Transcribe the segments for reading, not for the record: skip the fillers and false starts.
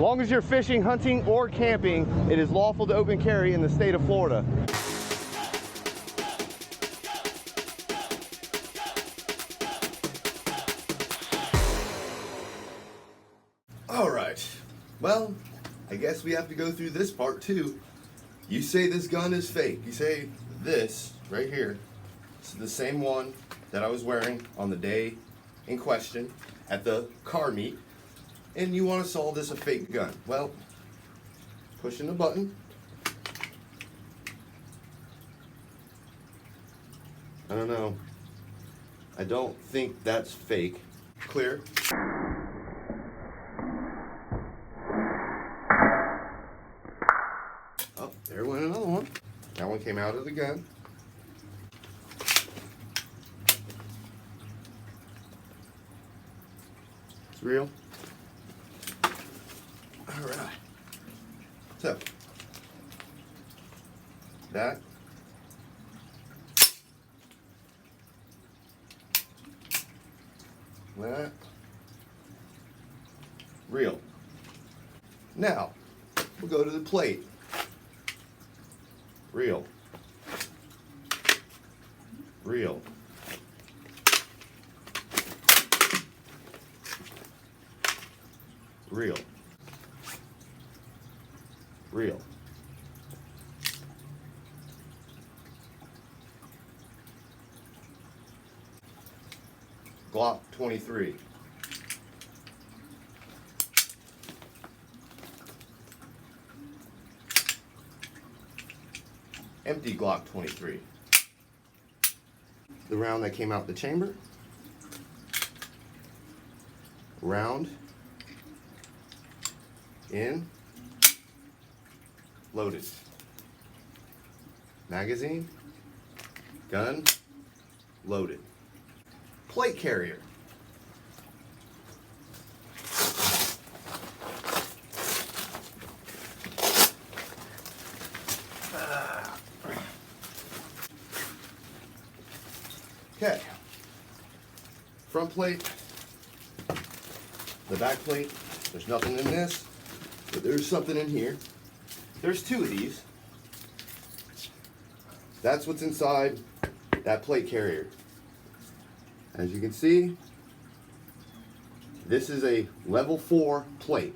long as you're fishing, hunting, or camping, it is lawful to open carry in the state of Florida. All right, well, I guess we have to go through this part too. You say this gun is fake. You say this right here. This is the same one that I was wearing on the day in question at the car meet, and you want to solve this a fake gun. Well, pushing the button. I don't know. I don't think that's fake. Clear. Oh, there went another one. That one came out of the gun. It's real. All right. So, that. That. Real. Now, we'll go to the plate. Real. Real. Real. Real. Glock 23. Empty Glock 23. The round that came out the chamber. Round in, loaded. Magazine, gun, loaded. Plate carrier. Okay. Front plate, the back plate. There's nothing in this, but there's something in here. There's two of these. That's what's inside that plate carrier. As you can see, this is a level 4 plate.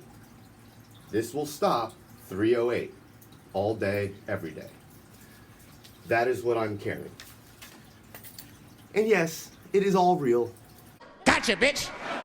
This will stop 308 all day, every day. That is what I'm carrying. And yes, it is all real. Gotcha, bitch!